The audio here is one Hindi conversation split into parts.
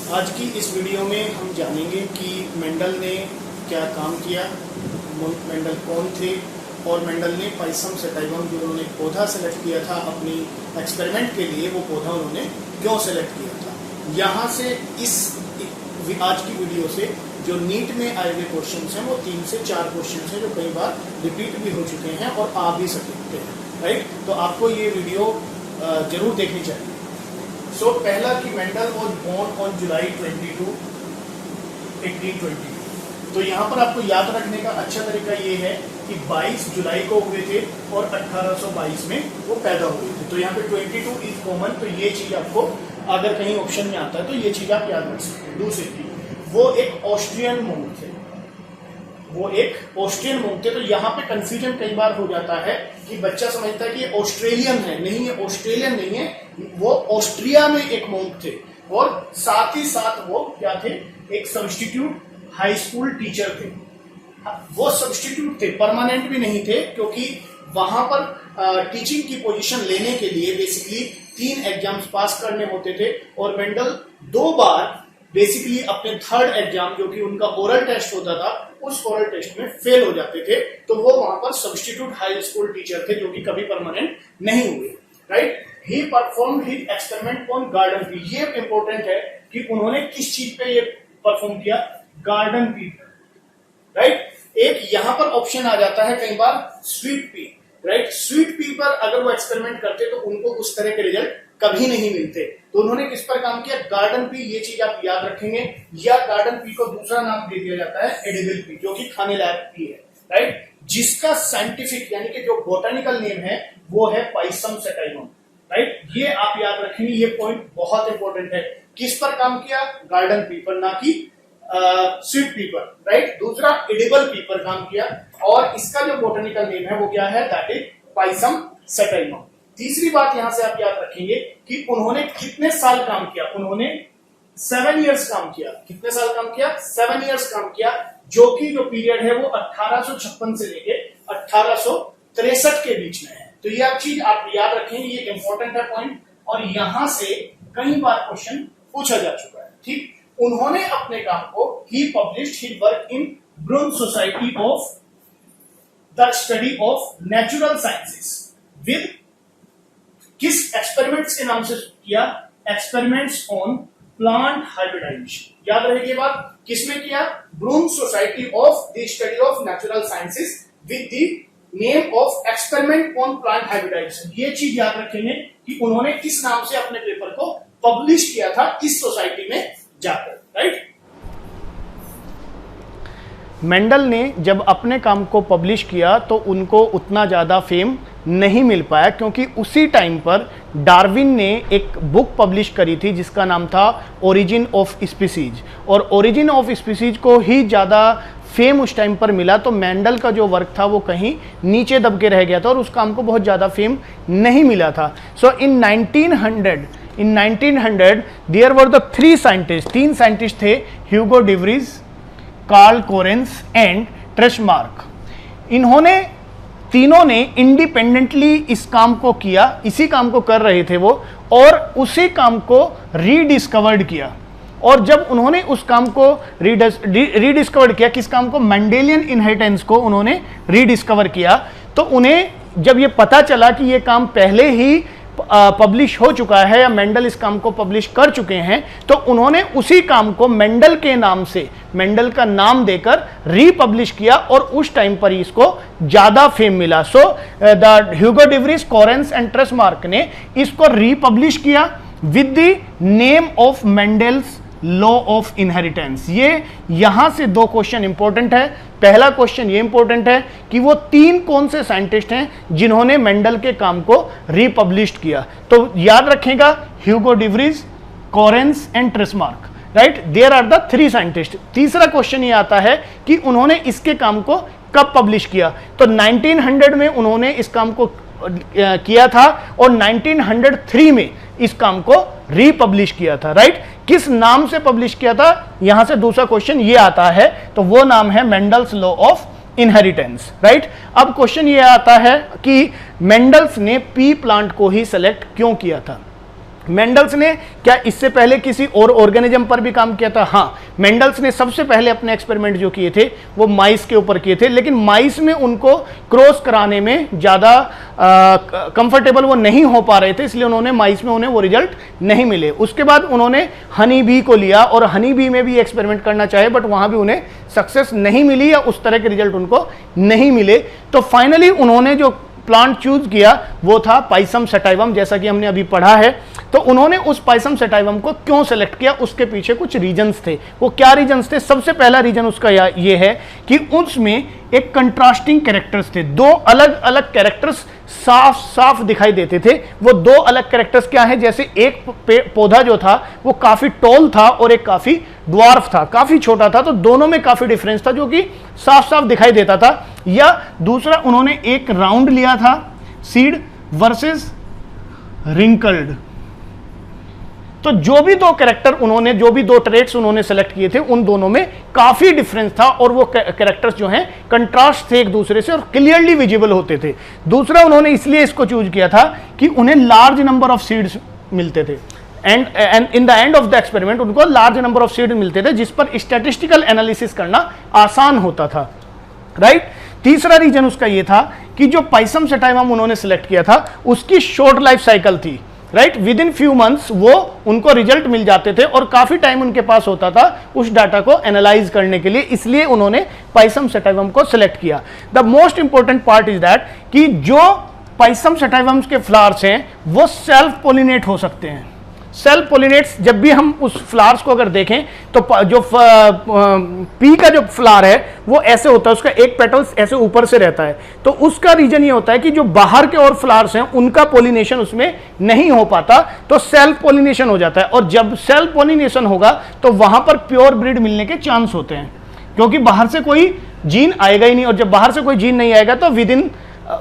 आज की इस वीडियो में हम जानेंगे कि मेंडल ने क्या काम किया, मेंडल कौन थे और मेंडल ने पाइसम सेटाइवम जो उन्होंने पौधा सेलेक्ट किया था अपनी एक्सपेरिमेंट के लिए, वो पौधा उन्होंने क्यों सेलेक्ट किया था। यहाँ से इस आज की वीडियो से जो नीट में आए हुए क्वेश्चन हैं वो 3 से 4 क्वेश्चन हैं जो कई बार रिपीट भी हो चुके हैं और आ भी सकते हैं, राइट। तो आपको ये वीडियो जरूर देखनी चाहिए। सो पहला कि Mendel was born on July 22, 1822। तो यहाँ पर आपको याद रखने का अच्छा तरीका ये है कि 22 जुलाई को हुए थे और 1822 में वो पैदा हुए थे। तो यहाँ पे 22 इज कॉमन, तो ये चीज आपको अगर कहीं ऑप्शन में आता है तो ये चीज आप याद रख सकते हैं। दूसरी चीज, वो एक ऑस्ट्रियन मोंक थे, वो एक ऑस्ट्रियन मोंक थे। तो यहाँ पे कंफ्यूजन कई बार हो जाता है कि बच्चा समझता है कि ये ऑस्ट्रेलियन है, नहीं ये ऑस्ट्रेलियन नहीं है, वो ऑस्ट्रिया में एक मोंक थे और साथ ही साथ वो क्या थे, एक सब्स्टिट्यूट हाई स्कूल टीचर थे। वो सब्स्टिट्यूट थे, परमानेंट भी नहीं थे, क्योंकि वहां पर टीचिंग की पोजीशन लेने के लिए बेसिकली 3 एग्जाम्स पास करने होते थे और मेंडल 2 बार बेसिकली अपने 3rd एग्जाम जो कि उनका ओरल टेस्ट होता था, उस ओरल टेस्ट में फेल हो जाते थे। तो वो वहां पर सब्स्टिट्यूट हाई स्कूल टीचर थे जो कि कभी परमानेंट नहीं हुए, right. He performed his experiment on garden pea. ये इंपॉर्टेंट है कि उन्होंने किस चीज पे ये परफॉर्म किया, गार्डन पी, राइट। एक यहां पर ऑप्शन आ जाता है कई बार sweet pea, right. Sweet pea पर अगर वो एक्सपेरिमेंट करते तो उनको उस तरह के रिजल्ट कभी नहीं मिलते। तो उन्होंने किस पर काम किया, गार्डन पी। ये चीज आप याद रखेंगे। या गार्डन पी को दूसरा नाम दे दिया जाता है एडिबल पी, जो कि खाने लायक पी है, राइट। जिसका साइंटिफिक यानी कि जो बोटानिकल नेम है वो है पाइसम सेटाइवम, राइट। ये आप याद रखेंगे, ये पॉइंट बहुत इंपॉर्टेंट है। किस पर काम किया, गार्डन पी पर, ना कि स्वीट पी पर, राइट। दूसरा एडिबल पी पर काम किया और इसका जो बोटानिकल नेम है वो क्या है, दैट इज पाइसम सेटाइवम। तीसरी बात यहां से आप याद रखेंगे कि उन्होंने कितने साल काम किया, उन्होंने 7 इयर्स काम किया। कितने साल काम किया, 7 इयर्स काम किया, जो कि जो पीरियड है वो 1856 से लेके 1863 के बीच में है। तो ये चीज आप याद रखेंगे, ये इंपॉर्टेंट है पॉइंट और यहां से कई बार क्वेश्चन पूछा जा चुका है, ठीक। उन्होंने अपने काम को, ही published his work in Brunn society of the study of natural sciences with किस एक्सपेरिमेंट्स के नाम से किया, एक्सपेरिमेंट्स ऑन प्लांट हाइब्रिडाइजेशन। याद रहेगी बात, किसमें किया, Brunn society of the study of natural sciences with the name of experiment on plant hybridization. ये चीज याद रखेंगे कि उन्होंने किस नाम से अपने पेपर को पब्लिश किया था इस सोसाइटी में जाकर, राइट। मेंडल ने जब अपने काम को पब्लिश किया तो उनको उतना ज़्यादा फेम नहीं मिल पाया, क्योंकि उसी टाइम पर डार्विन ने एक बुक पब्लिश करी थी जिसका नाम था ओरिजिन ऑफ स्पीसीज, और ओरिजिन ऑफ स्पीसीज को ही ज़्यादा फेम उस टाइम पर मिला। तो मेंडल का जो वर्क था वो कहीं नीचे दब के रह गया था और उस काम को बहुत ज़्यादा फेम नहीं मिला था। So in 1900 there were the 3 scientist, 3 scientist थे, Hugo de Vries, Carl Correns and Tschermak. इन्होंने तीनों ने इंडिपेंडेंटली इस काम को किया, इसी काम को कर रहे थे वो, और उसी काम को रीडिस्कवर्ड किया। और जब उन्होंने उस काम को रीडिस्कवर्ड किया, किस काम को, मेंडेलियन इनहेरिटेंस को उन्होंने रीडिस्कवर किया, तो उन्हें जब ये पता चला कि ये काम पहले ही पब्लिश हो चुका है या मेंडल इस काम को पब्लिश कर चुके हैं, तो उन्होंने उसी काम को मेंडल के नाम से, मेंडल का नाम देकर रीपब्लिश किया और उस टाइम पर ही इसको ज्यादा फेम मिला। So the Hugo de Vries, Correns and Tschermak ने इसको रीपब्लिश किया with the name of Mendel's law of inheritance. ये यहां से 2 क्वेश्चन इंपॉर्टेंट है। पहला क्वेश्चन ये इंपॉर्टेंट है कि वो 3 कौन से साइंटिस्ट हैं जिन्होंने मेंडल के काम को रीपब्लिश किया। तो याद रखेगा, Hugo de Vries, Correns and Tschermak, right, there are the 3 scientist. तीसरा क्वेश्चन ये आता है कि उन्होंने इसके काम को कब पब्लिश किया। तो 1900 में उन्होंने इस काम को किया था और 1903 में इस काम को रीपब्लिश किया था, राइट। किस नाम से पब्लिश किया था, यहां से दूसरा क्वेश्चन ये आता है, तो वो नाम है Mendel's law of inheritance, right. अब क्वेश्चन ये आता है कि मेंडल्स ने पी प्लांट को ही सेलेक्ट क्यों किया था। मेंडल्स ने क्या इससे पहले किसी और ऑर्गेनिज्म पर भी काम किया था? हाँ, मेंडल्स ने सबसे पहले अपने एक्सपेरिमेंट जो किए थे वो माइस के ऊपर किए थे, लेकिन माइस में उनको क्रॉस कराने में ज़्यादा कंफर्टेबल वो नहीं हो पा रहे थे, इसलिए उन्होंने माइस में उन्हें वो रिजल्ट नहीं मिले। उसके बाद उन्होंने हनी बी को लिया और हनी बी में भी एक्सपेरिमेंट करना चाहे, बट वहाँ भी उन्हें सक्सेस नहीं मिली या उस तरह के रिजल्ट उनको नहीं मिले। तो फाइनली उन्होंने जो प्लांट चूज किया वो था पाइसम सटाइवम, जैसा कि हमने अभी पढ़ा है। तो उन्होंने उस पाइसम सटाइवम को क्यों सेलेक्ट किया, उसके पीछे कुछ रीजंस थे। वो क्या रीजंस थे? सबसे पहला रीजन उसका ये है कि उसमें एक कंट्रास्टिंग कैरेक्टर्स थे, दो अलग अलग कैरेक्टर्स साफ साफ दिखाई देते थे। वो दो अलग कैरेक्टर्स क्या है? जैसे एक पौधा जो था वो काफी टॉल था और एक काफी ड्वार्फ था, काफी छोटा था, तो दोनों में काफी डिफरेंस था जो कि साफ साफ दिखाई देता था। या दूसरा, उन्होंने एक राउंड लिया था सीड वर्सेस रिंकल्ड। तो जो भी दो कैरेक्टर उन्होंने, जो भी दो ट्रेट्स उन्होंने सेलेक्ट किए थे, उन दोनों में काफी डिफरेंस था और वो कैरेक्टर्स जो हैं कंट्रास्ट थे एक दूसरे से और क्लियरली विजिबल होते थे। दूसरा, उन्होंने इसलिए इसको चूज किया था कि उन्हें लार्ज नंबर ऑफ सीड्स मिलते थे and in the end of the experiment उनको लार्ज नंबर ऑफ सीड्स मिलते थे, जिस पर स्टैटिस्टिकल एनालिसिस करना आसान होता था, राइट। तीसरा रीजन उसका ये था कि जो पाइसम सटाइवम उन्होंने सेलेक्ट किया था उसकी शॉर्ट लाइफ साइकिल थी, right. With in few months वो उनको रिजल्ट मिल जाते थे और काफी टाइम उनके पास होता था उस डाटा को एनालाइज करने के लिए, इसलिए उन्होंने पाइसम सटाइवम को सिलेक्ट किया। The most important part is that कि जो पाइसम सटाइवम्स के फ्लावर्स हैं वो सेल्फ पोलिनेट हो सकते हैं। सेल्फ पोलिनेट्स, जब भी हम उस फ्लावर्स को अगर देखें तो जो पी का जो फ्लावर है वो ऐसे होता है, उसका एक पेटल्स ऐसे ऊपर से रहता है। तो उसका रीजन ये होता है कि जो बाहर के और फ्लावर्स हैं उनका पोलिनेशन उसमें नहीं हो पाता, तो सेल्फ पोलिनेशन हो जाता है। और जब सेल्फ पोलिनेशन होगा तो वहां पर प्योर ब्रीड मिलने के चांस होते हैं, क्योंकि बाहर से कोई जीन आएगा ही नहीं, और जब बाहर से कोई जीन नहीं आएगा तो विद इन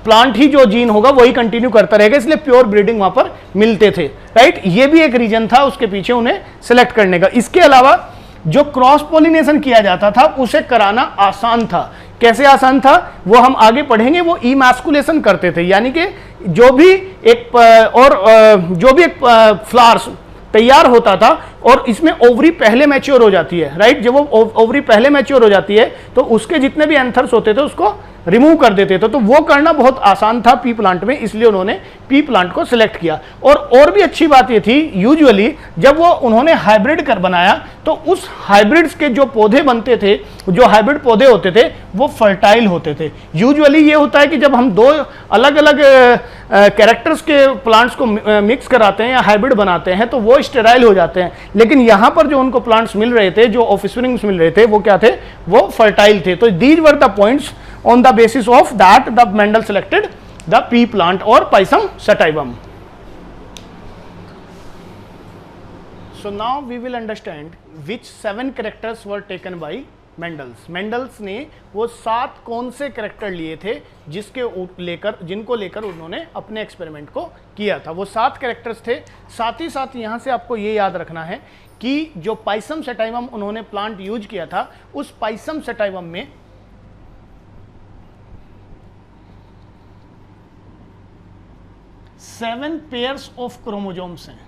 प्लांट ही जो जीन होगा वही कंटिन्यू करता रहेगा, इसलिए प्योर ब्रीडिंग वहां पर मिलते थे, राइट। ये भी एक रीजन था उसके पीछे उन्हें सेलेक्ट करने का। इसके अलावा जो क्रॉस पोलिनेशन किया जाता था उसे कराना आसान था। कैसे आसान था वो हम आगे पढ़ेंगे। वो इमैस्कुलेशन करते थे, यानी कि जो भी एक फ्लावर्स तैयार होता था और इसमें ओवरी पहले मैच्योर हो जाती है, राइट। जब वो ओवरी पहले मैच्योर हो जाती है तो उसके जितने भी एंथर्स होते थे उसको रिमूव कर देते थे। तो वो करना बहुत आसान था पी प्लांट में, इसलिए उन्होंने पी प्लांट को सिलेक्ट किया। और भी अच्छी बात ये थी, यूजुअली जब वो उन्होंने हाइब्रिड कर बनाया तो उस हाइब्रिड्स के जो पौधे बनते थे, जो हाइब्रिड पौधे होते थे वो फर्टाइल होते थे। यूजुअली ये होता है कि जब हम दो अलग अलग कैरेक्टर्स के प्लांट्स को मिक्स कराते हैं या हाइब्रिड बनाते हैं तो वो स्टेराइल हो जाते हैं, लेकिन यहां पर जो उनको प्लांट्स मिल रहे थे, जो ऑफस्प्रिंग्स मिल रहे थे, वो क्या थे? वो फर्टाइल थे। तो these were the points on the basis of that the Mendel selected the pea plant or Pisum sativum. So now we will understand which 7 characters were taken by Mendels. Mendels ने वो 7 कौन से कैरेक्टर लिए थे जिनको लेकर उन्होंने अपने एक्सपेरिमेंट को किया था। वो 7 कैरेक्टर्स थे। साथ ही साथ यहाँ से आपको ये याद रखना है कि जो पाइसम सटाइवम उन्होंने प्लांट यूज किया था, उस पाइसम सटाइवम में 7 पेयर्स ऑफ क्रोमोजोम्स हैं।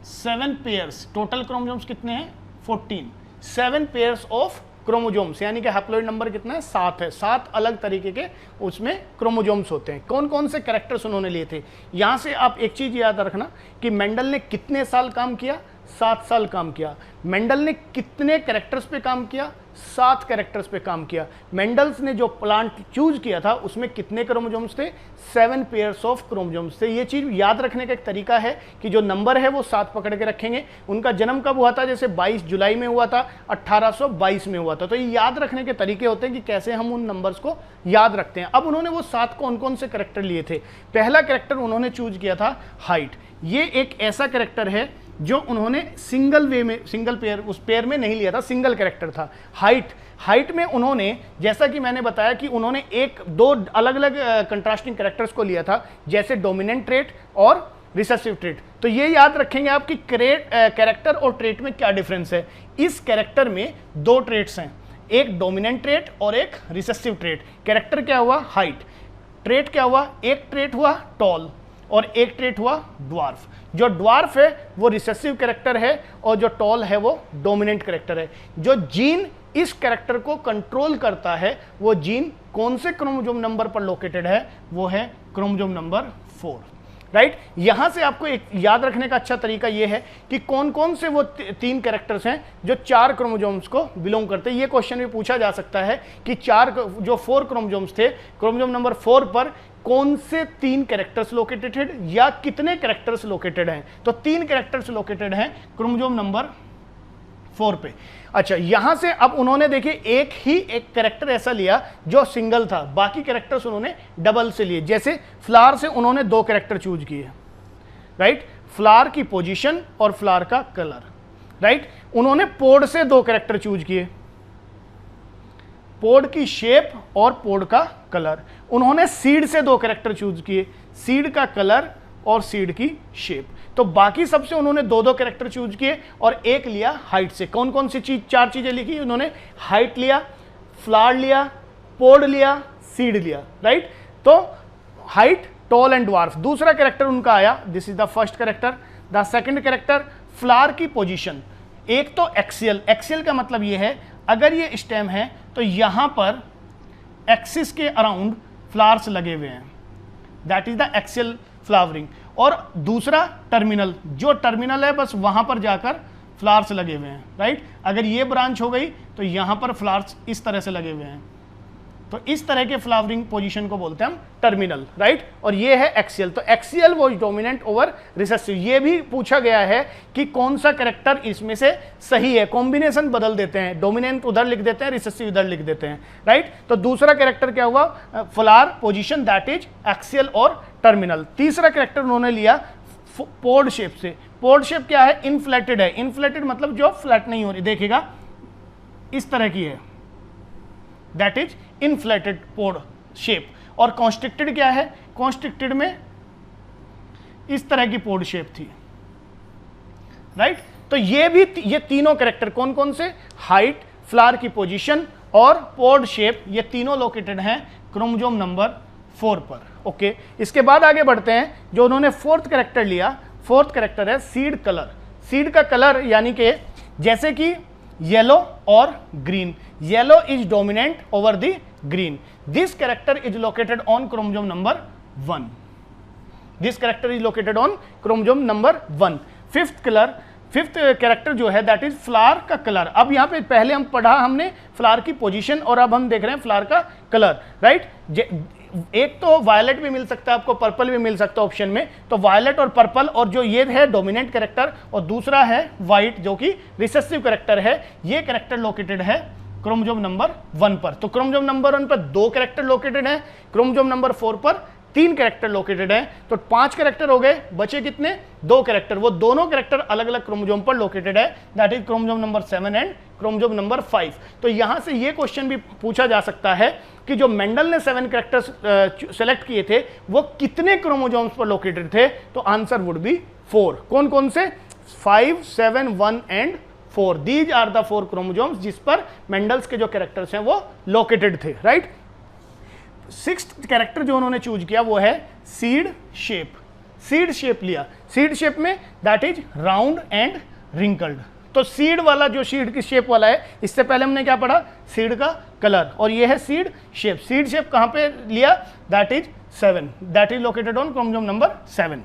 7 पेयर्स, टोटल क्रोमोजोम्स कितने हैं? 14। 7 पेयर्स ऑफ क्रोमोजोम्स, यानी कि हैप्लॉइड नंबर कितना है? 7 है। 7 अलग तरीके के उसमें क्रोमोजोम्स होते हैं। कौन कौन से कैरेक्टर्स उन्होंने लिए थे? यहां से आप एक चीज याद रखना कि मेंडल ने कितने साल काम किया? 7 साल काम किया। मेंडल ने कितने कैरेक्टर्स पे काम किया? 7 कैरेक्टर्स पे काम किया। मेंडल्स ने जो प्लांट चूज किया था उसमें कितने क्रोमोजोम्स थे? 7 पेयर्स ऑफ क्रोमोजोम्स थे। ये चीज याद रखने का एक तरीका है कि जो नंबर है वो 7 पकड़ के रखेंगे। उनका जन्म कब हुआ था? जैसे 22 जुलाई में हुआ था, 1822 में हुआ था। तो ये याद रखने के तरीके होते हैं कि कैसे हम उन नंबर्स को याद रखते हैं। अब उन्होंने वो 7 कौन कौन से कैरेक्टर लिए थे? पहला कैरेक्टर उन्होंने चूज किया था हाइट। ये एक ऐसा कैरेक्टर है जो उन्होंने सिंगल पेयर, उस पेयर में नहीं लिया था, सिंगल कैरेक्टर था। हाइट में उन्होंने, जैसा कि मैंने बताया कि उन्होंने 2 अलग अलग कंट्रास्टिंग कैरेक्टर्स को लिया था, जैसे डोमिनेंट ट्रेट और रिसेसिव ट्रेट। तो ये याद रखेंगे आप कि कैरेक्टर और ट्रेट में क्या डिफरेंस है। इस कैरेक्टर में 2 ट्रेट्स हैं, एक डोमिनेंट ट्रेट और एक रिसेसिव ट्रेट। कैरेक्टर क्या हुआ? हाइट। ट्रेट क्या हुआ? एक ट्रेट हुआ टॉल और एक ट्रेट हुआ ड्वार्फ। जो ड्वार्फ है वो रिसेसिव कैरेक्टर है और जो टॉल है वो डोमिनेंट कैरेक्टर है। जो जीन इस कैरेक्टर को कंट्रोल करता है वो जीन कौन से क्रोमोसोम नंबर पर लोकेटेड है, वो है क्रोमोसोम नंबर 4, राइट। यहां से आपको एक याद रखने का अच्छा तरीका यह है कि कौन कौन से वो 3 कैरेक्टर्स हैं जो 4 क्रोमोसोम्स को बिलोंग करते हैं। ये क्वेश्चन भी पूछा जा सकता है कि 4 क्रोमोसोम्स थे, क्रोमोसोम नंबर 4 पर कौन से 3 कैरेक्टर्स लोकेटेड या कितने कैरेक्टर्स लोकेटेड हैं। तो 3 कैरेक्टर्स लोकेटेड हैं क्रोमोसोम नंबर 4 पे। अच्छा, यहां से अब उन्होंने देखिए एक कैरेक्टर ऐसा लिया जो सिंगल था, बाकी कैरेक्टर्स उन्होंने डबल से लिए। जैसे फ्लावर से उन्होंने 2 कैरेक्टर चूज किए, राइट, फ्लावर की पोजीशन और फ्लावर का कलर, राइट। उन्होंने पोड से 2 कैरेक्टर चूज किए, पोड की शेप और पोड का कलर। उन्होंने सीड से 2 कैरेक्टर चूज किए, सीड का कलर और सीड की शेप। तो बाकी सबसे उन्होंने 2-2 कैरेक्टर चूज किए और एक लिया हाइट से। कौन कौन सी 4 चीजें लिखी उन्होंने? हाइट लिया, फ्लावर लिया, पोड लिया, सीड लिया, राइट। तो हाइट, टॉल एंड ड्वार्फ दूसरा कैरेक्टर उनका आया, this is the first character. The second character flower की पोजीशन। एक तो एक्सियल, एक्सियल का मतलब यह है अगर ये स्टेम है तो यहां पर एक्सिस के अराउंड फ्लावर्स लगे हुए हैं, that is the axial flowering. और दूसरा टर्मिनल, जो टर्मिनल है बस वहां पर जाकर फ्लावर्स लगे हुए हैं, राइट। अगर ये ब्रांच हो गई तो यहां पर फ्लावर्स इस तरह से लगे हुए हैं, तो इस तरह के फ्लावरिंग पोजीशन को बोलते हैं हम टर्मिनल, राइट। और ये है एक्सियल। तो एक्सियल वो डोमिनेंट ओवर रिसेसिव। ये भी पूछा गया है कि कौन सा कैरेक्टर इसमें से सही है, कॉम्बिनेशन बदल देते हैं, डोमिनेंट उधर लिख देते हैं, रिसेसिव इधर लिख देते हैं, राइट। तो दूसरा कैरेक्टर क्या हुआ? Flower position, that is axial और टर्मिनल। तीसरा कैरेक्टर उन्होंने लिया पोड शेप से। पोड शेप क्या है? इनफ्लेटेड है। इनफ्लेटेड मतलब जो फ्लैट नहीं हो रही, देखिएगा इस तरह की है, that is inflated pod shape. और कॉन्स्ट्रिक्टेड क्या है? कॉन्स्ट्रिक्टेड में इस तरह की पोड शेप थी, राइट। तो ये तीनों कैरेक्टर कौन कौन से? हाइट, फ्लावर की पोजीशन और पोड शेप, ये तीनों लोकेटेड हैं क्रोमोसोम नंबर 4 पर। ओके, इसके बाद आगे बढ़ते हैं। जो उन्होंने 4th कैरेक्टर लिया, 4th कैरेक्टर है सीड कलर। सीड का कलर यानी कि जैसे कि येलो और green, yellow is dominant over the green. This character is located on chromosome number 1। This character is located on chromosome number 1। 5th character जो है दैट इज फ्लावर का कलर। अब यहां पे पहले हम पढ़ा हमने फ्लावर की पोजीशन और अब हम देख रहे हैं फ्लावर का कलर, राइट। एक तो वायलेट भी मिल सकता है आपको, पर्पल भी मिल सकता है ऑप्शन में। तो वायलेट और पर्पल, और जो ये है डोमिनेंट कैरेक्टर, और दूसरा है वाइट जो कि रिसेसिव कैरेक्टर है। ये कैरेक्टर लोकेटेड है क्रोमोसोम नंबर 1 पर। तो क्रोमोसोम नंबर 1 पर 2 कैरेक्टर लोकेटेड है, क्रोमोसोम नंबर 4 पर 3 कैरेक्टर लोकेटेड है। तो 5 कैरेक्टर हो गए, बचे कितने? 2 कैरेक्टर। वो दोनों कैरेक्टर अलग अलग क्रोमोसोम पर लोकेटेड है, that is chromosome number 7 and chromosome number 5। तो यहां से ये क्वेश्चन भी पूछा जा सकता है कि जो मेंडल ने 7 कैरेक्टर्स सेलेक्ट किए थे वो कितने क्रोमोसोम्स पर लोकेटेड थे? तो आंसर वुड बी 4। कौन कौन से? 5, 7, 1 and 4। These are the 4 chromosomes जिस पर मेंडल्स के जो कैरेक्टर्स हैं वो लोकेटेड थे, राइट। 6th कैरेक्टर जो उन्होंने चूज किया वो है सीड शेप। सीड शेप लिया, सीड शेप में that is round and wrinkled. तो सीड वाला जो सीड की शेप वाला है, इससे पहले हमने क्या पढ़ा? सीड का कलर, और ये है सीड शेप। सीड शेप कहां पे लिया? That is 7, that is located on chromosome number 7।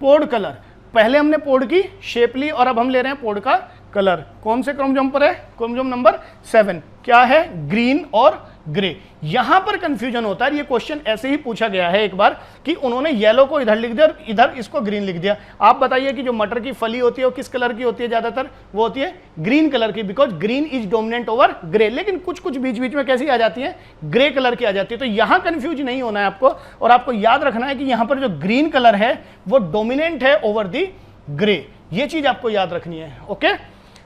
Pod colour, पहले हमने पोड की शेप ली और अब हम ले रहे हैं पोड का कलर। कौन से क्रोमोसोम पर है? Chromosome number 7। क्या है? ग्रीन और ग्रे। यहां पर कंफ्यूजन होता है, ये क्वेश्चन ऐसे ही पूछा गया है एक बार कि उन्होंने येलो को इधर लिख दिया और इधर इसको ग्रीन लिख दिया। आप बताइए कि जो मटर की फली होती है वो किस कलर की होती है? ज्यादातर वो होती है ग्रीन कलर की, because green is dominant over grey. लेकिन कुछ कुछ बीच बीच में कैसी आ जाती है? ग्रे कलर की आ जाती है। तो यहां कंफ्यूज नहीं होना है आपको, और आपको याद रखना है कि यहां पर जो ग्रीन कलर है वो डोमिनेंट है ओवर दी ग्रे। ये चीज आपको याद रखनी है, ओके।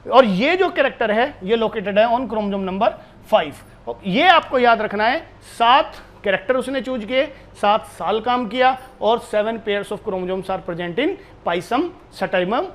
और ये जो कैरेक्टर है ये लोकेटेड है ऑन क्रोमोसोम नंबर 5। ये आपको याद रखना है। 7 कैरेक्टर उसने चूज किए, 7 साल काम किया, और 7 pairs of chromosomes are present in Pisum, सटाइमम